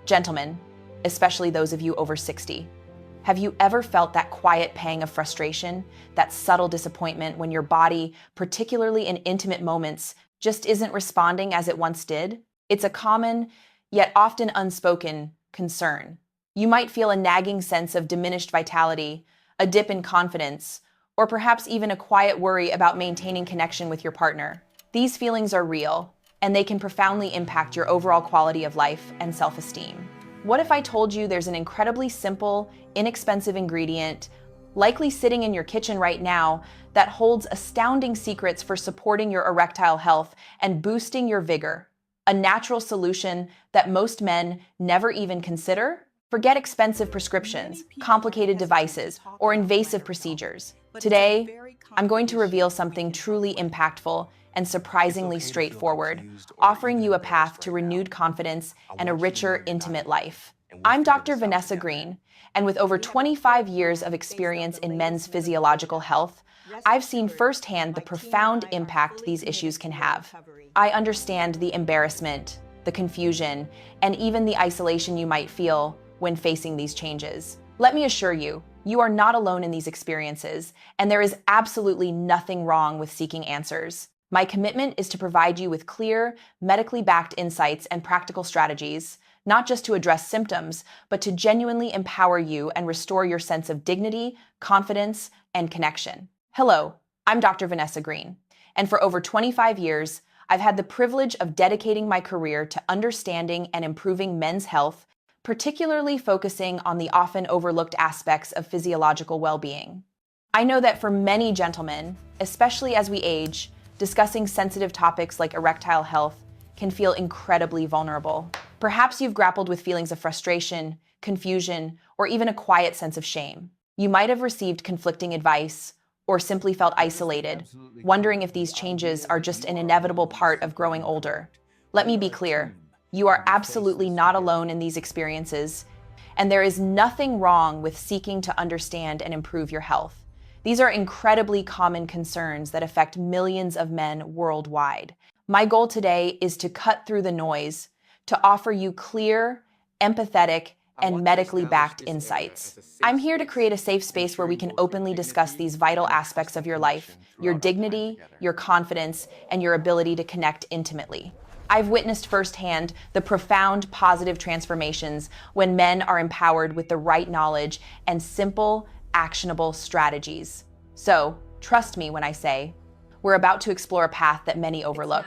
Gentlemen, especially those of you over 60, have you ever felt that quiet pang of frustration, that subtle disappointment when your body, particularly in intimate moments, just isn't responding as it once did? It's a common, yet often unspoken, concern. You might feel a nagging sense of diminished vitality, a dip in confidence, or perhaps even a quiet worry about maintaining connection with your partner. These feelings are real, and they can profoundly impact your overall quality of life and self-esteem. What if I told you there's an incredibly simple, inexpensive ingredient, likely sitting in your kitchen right now, that holds astounding secrets for supporting your erectile health and boosting your vigor? A natural solution that most men never even consider? Forget expensive prescriptions, complicated devices, or invasive procedures. Today, I'm going to reveal something truly impactful and surprisingly straightforward, offering you a path to renewed confidence and a richer, intimate life. I'm Dr. Vanessa Green, and with over 25 years of experience in men's physiological health, I've seen firsthand the profound impact these issues can have. I understand the embarrassment, the confusion, and even the isolation you might feel when facing these changes. Let me assure you, you are not alone in these experiences, and there is absolutely nothing wrong with seeking answers. My commitment is to provide you with clear, medically backed insights and practical strategies, not just to address symptoms, but to genuinely empower you and restore your sense of dignity, confidence, and connection. Hello, I'm Dr. Vanessa Green, and for over 25 years, I've had the privilege of dedicating my career to understanding and improving men's health, particularly focusing on the often overlooked aspects of physiological well-being. I know that for many gentlemen, especially as we age, discussing sensitive topics like erectile health can feel incredibly vulnerable. Perhaps you've grappled with feelings of frustration, confusion, or even a quiet sense of shame. You might have received conflicting advice or simply felt isolated, wondering if these changes are just an inevitable part of growing older. Let me be clear, you are absolutely not alone in these experiences, and there is nothing wrong with seeking to understand and improve your health. These are incredibly common concerns that affect millions of men worldwide. My goal today is to cut through the noise, to offer you clear, empathetic, and medically backed insights. I'm here to create a safe space where we can openly discuss these vital aspects of your life, your dignity, your confidence, and your ability to connect intimately. I've witnessed firsthand the profound positive transformations when men are empowered with the right knowledge and simple, actionable strategies. So, trust me when I say, we're about to explore a path that many overlook,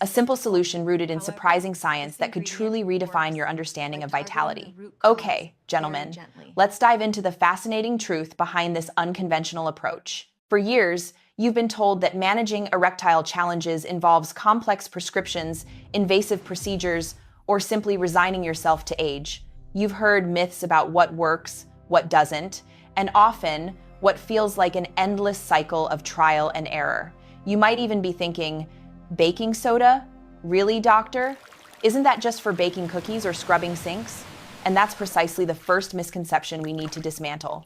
a simple solution rooted in surprising science that could truly redefine your understanding of vitality. Okay, gentlemen, let's dive into the fascinating truth behind this unconventional approach. For years, you've been told that managing erectile challenges involves complex prescriptions, invasive procedures, or simply resigning yourself to age. You've heard myths about what works, what doesn't, and often what feels like an endless cycle of trial and error. You might even be thinking, baking soda? Really, doctor? Isn't that just for baking cookies or scrubbing sinks? And that's precisely the first misconception we need to dismantle.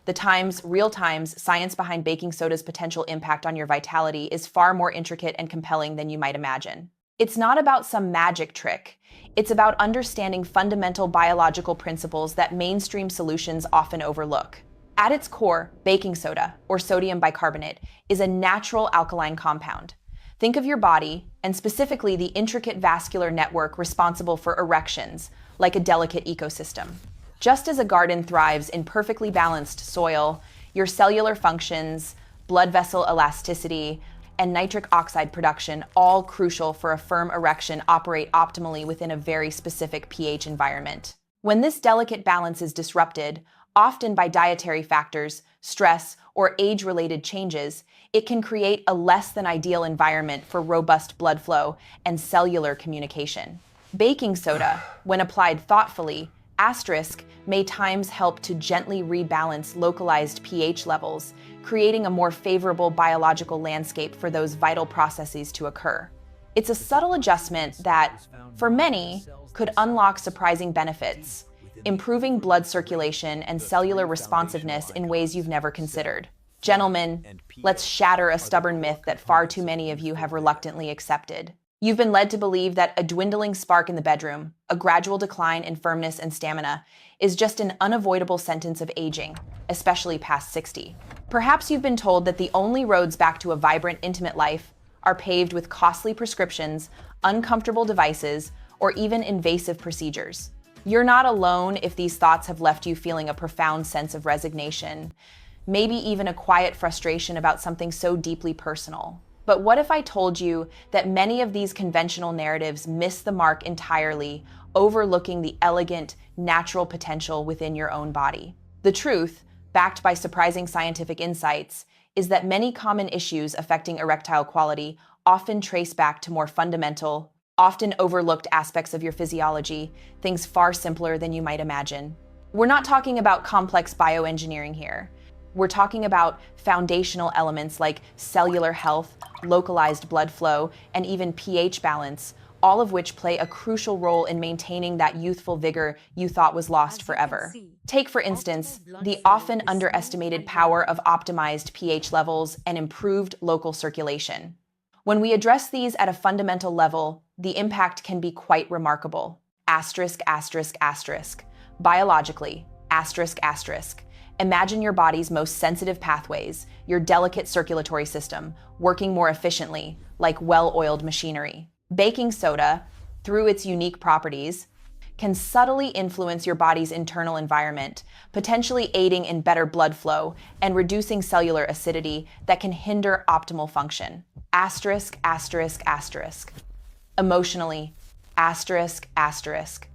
The real times, science behind baking soda's potential impact on your vitality is far more intricate and compelling than you might imagine. It's not about some magic trick. It's about understanding fundamental biological principles that mainstream solutions often overlook. At its core, baking soda, or sodium bicarbonate, is a natural alkaline compound. Think of your body, and specifically the intricate vascular network responsible for erections, like a delicate ecosystem. Just as a garden thrives in perfectly balanced soil, your cellular functions, blood vessel elasticity, and nitric oxide production, all crucial for a firm erection, operate optimally within a very specific pH environment. When this delicate balance is disrupted, often by dietary factors, stress, or age-related changes, it can create a less than ideal environment for robust blood flow and cellular communication. Baking soda, when applied thoughtfully, may times help to gently rebalance localized pH levels, creating a more favorable biological landscape for those vital processes to occur. It's a subtle adjustment that, for many, could unlock surprising benefits, improving blood circulation and cellular responsiveness in ways you've never considered. Gentlemen, let's shatter a stubborn myth that far too many of you have reluctantly accepted. You've been led to believe that a dwindling spark in the bedroom, a gradual decline in firmness and stamina, is just an unavoidable sentence of aging, especially past 60. Perhaps you've been told that the only roads back to a vibrant, intimate life are paved with costly prescriptions, uncomfortable devices, or even invasive procedures. You're not alone if these thoughts have left you feeling a profound sense of resignation, maybe even a quiet frustration about something so deeply personal. But what if I told you that many of these conventional narratives miss the mark entirely, overlooking the elegant, natural potential within your own body? The truth, backed by surprising scientific insights, is that many common issues affecting erectile quality often trace back to more fundamental, often overlooked aspects of your physiology, things far simpler than you might imagine. We're not talking about complex bioengineering here. We're talking about foundational elements like cellular health, localized blood flow, and even pH balance, all of which play a crucial role in maintaining that youthful vigor you thought was lost forever. Take, for instance, the often underestimated power of optimized pH levels and improved local circulation. When we address these at a fundamental level, the impact can be quite remarkable. Asterisk, asterisk, asterisk. Biologically, asterisk, asterisk. Imagine your body's most sensitive pathways, your delicate circulatory system, working more efficiently, like well-oiled machinery. Baking soda, through its unique properties, can subtly influence your body's internal environment, potentially aiding in better blood flow and reducing cellular acidity that can hinder optimal function. Asterisk, asterisk, asterisk. Emotionally, asterisk, asterisk.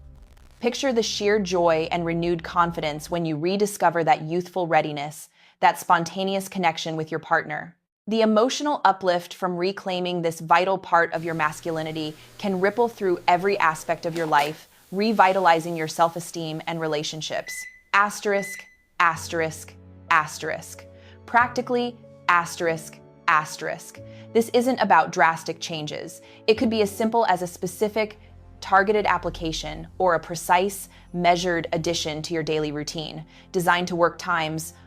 Picture the sheer joy and renewed confidence when you rediscover that youthful readiness, that spontaneous connection with your partner. The emotional uplift from reclaiming this vital part of your masculinity can ripple through every aspect of your life, revitalizing your self-esteem and relationships. Asterisk, asterisk, asterisk. Practically, asterisk, asterisk. This isn't about drastic changes. It could be as simple as a specific, targeted application or a precise, measured addition to your daily routine, designed to work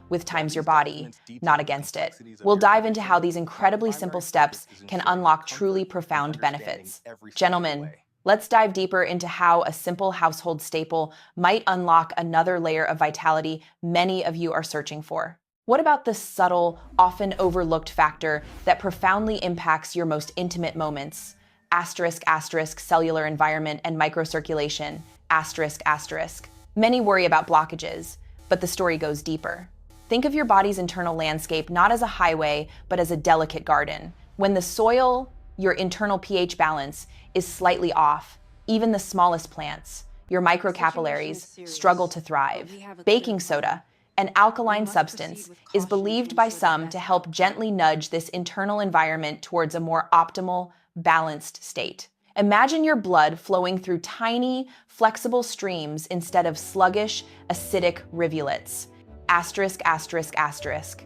with times your body, not against it. We'll dive into how these incredibly simple steps can unlock truly profound benefits. Gentlemen, let's dive deeper into how a simple household staple might unlock another layer of vitality many of you are searching for. What about the subtle, often overlooked factor that profoundly impacts your most intimate moments? Asterisk, asterisk, cellular environment and microcirculation, asterisk, asterisk. Many worry about blockages, but the story goes deeper. Think of your body's internal landscape not as a highway, but as a delicate garden. When the soil, your internal pH balance, is slightly off, even the smallest plants, your microcapillaries, struggle to thrive. Baking soda, an alkaline substance, is believed by some to help gently nudge this internal environment towards a more optimal, balanced state. Imagine your blood flowing through tiny, flexible streams instead of sluggish, acidic rivulets. Asterisk, asterisk, asterisk.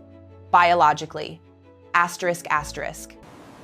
Biologically, asterisk, asterisk.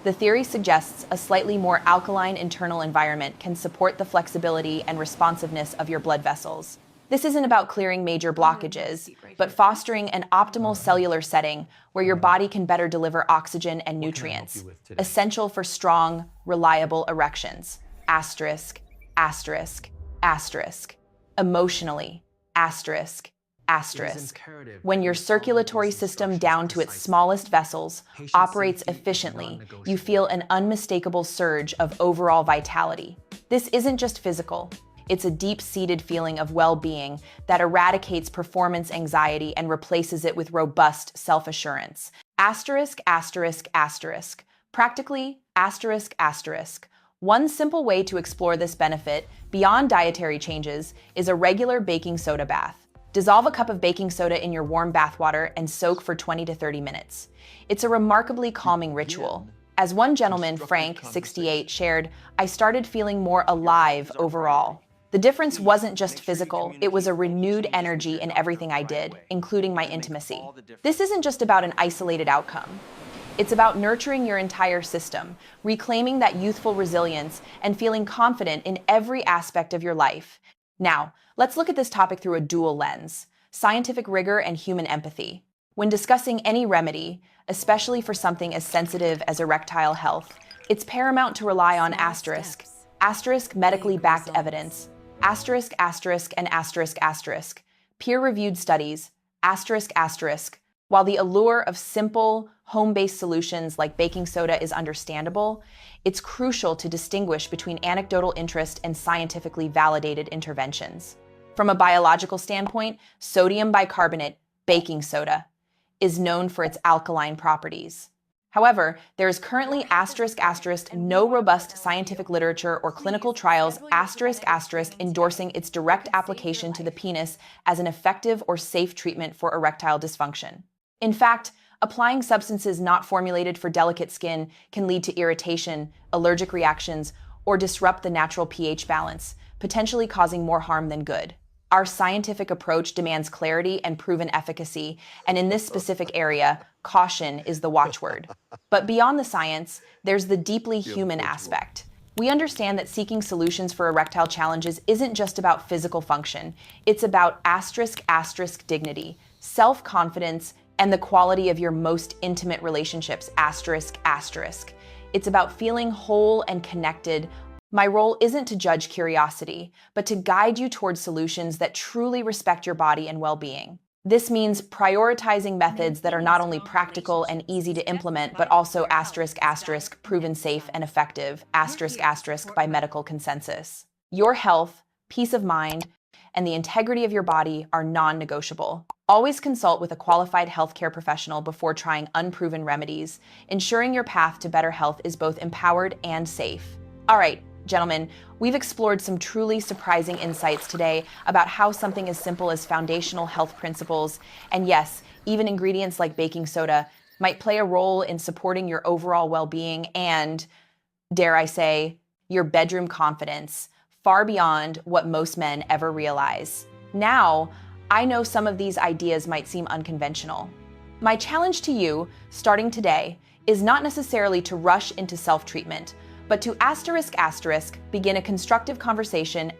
The theory suggests a slightly more alkaline internal environment can support the flexibility and responsiveness of your blood vessels. This isn't about clearing major blockages, but fostering an optimal cellular setting where your body can better deliver oxygen and nutrients, essential for strong, reliable erections. Asterisk, asterisk, asterisk. Emotionally, asterisk, asterisk. When your circulatory system down to its smallest vessels operates efficiently, you feel an unmistakable surge of overall vitality. This isn't just physical. It's a deep-seated feeling of well-being that eradicates performance anxiety and replaces it with robust self-assurance. Asterisk, asterisk, asterisk. Practically, asterisk, asterisk. One simple way to explore this benefit, beyond dietary changes, is a regular baking soda bath. Dissolve a cup of baking soda in your warm bath water and soak for 20 to 30 minutes. It's a remarkably calming ritual. As one gentleman, Frank, 68, shared, "I started feeling more alive overall." The difference wasn't just physical, it was a renewed energy in everything I did, including my intimacy. This isn't just about an isolated outcome. It's about nurturing your entire system, reclaiming that youthful resilience, and feeling confident in every aspect of your life. Now, let's look at this topic through a dual lens: scientific rigor and human empathy. When discussing any remedy, especially for something as sensitive as erectile health, It's paramount to rely on asterisk, medically backed evidence, and peer-reviewed studies, while the allure of simple, home-based solutions like baking soda is understandable, it's crucial to distinguish between anecdotal interest and scientifically validated interventions. From a biological standpoint, sodium bicarbonate, baking soda, is known for its alkaline properties. However, there is currently no robust scientific literature or clinical trials endorsing its direct application to the penis as an effective or safe treatment for erectile dysfunction. In fact, applying substances not formulated for delicate skin can lead to irritation, allergic reactions, or disrupt the natural pH balance, potentially causing more harm than good. Our scientific approach demands clarity and proven efficacy, and in this specific area, caution is the watchword. But beyond the science, there's the deeply human aspect. We understand that seeking solutions for erectile challenges isn't just about physical function. It's about dignity, self-confidence, and the quality of your most intimate relationships, It's about feeling whole and connected. My role isn't to judge curiosity, but to guide you towards solutions that truly respect your body and well-being. This means prioritizing methods that are not only practical and easy to implement, but also proven safe and effective, by medical consensus. Your health, peace of mind, and the integrity of your body are non-negotiable. Always consult with a qualified healthcare professional before trying unproven remedies, ensuring your path to better health is both empowered and safe. All right, gentlemen, we've explored some truly surprising insights today about how something as simple as foundational health principles, and yes, even ingredients like baking soda, might play a role in supporting your overall well-being and, dare I say, your bedroom confidence, far beyond what most men ever realize. Now, I know some of these ideas might seem unconventional. My challenge to you, starting today, is not necessarily to rush into self-treatment, but to begin a constructive conversation,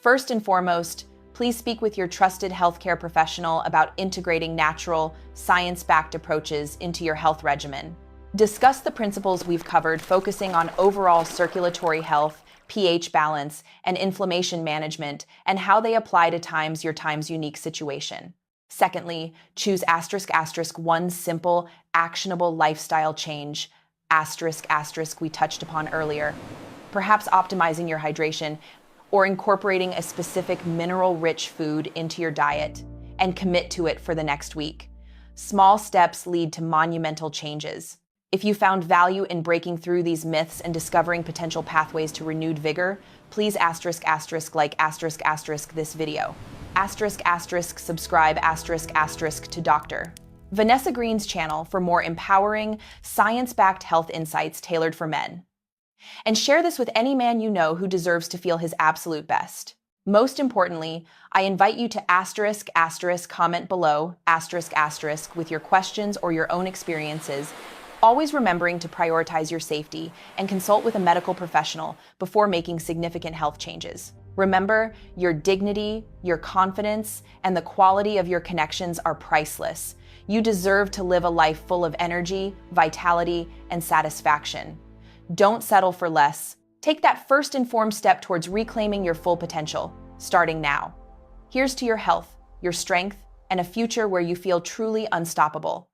First and foremost, please speak with your trusted healthcare professional about integrating natural, science-backed approaches into your health regimen. Discuss the principles we've covered, focusing on overall circulatory health, pH balance, and inflammation management, and how they apply to your unique situation. Secondly, choose one simple, actionable lifestyle change, we touched upon earlier, perhaps optimizing your hydration or incorporating a specific mineral-rich food into your diet, and commit to it for the next week. Small steps lead to monumental changes. If you found value in breaking through these myths and discovering potential pathways to renewed vigor, please like this video. Subscribe to Dr. Vanessa Green's channel for more empowering, science-backed health insights tailored for men. And share this with any man you know who deserves to feel his absolute best. Most importantly, I invite you to comment below, with your questions or your own experiences, always remembering to prioritize your safety and consult with a medical professional before making significant health changes. Remember, your dignity, your confidence, and the quality of your connections are priceless. You deserve to live a life full of energy, vitality, and satisfaction. Don't settle for less. Take that first informed step towards reclaiming your full potential, starting now. Here's to your health, your strength, and a future where you feel truly unstoppable.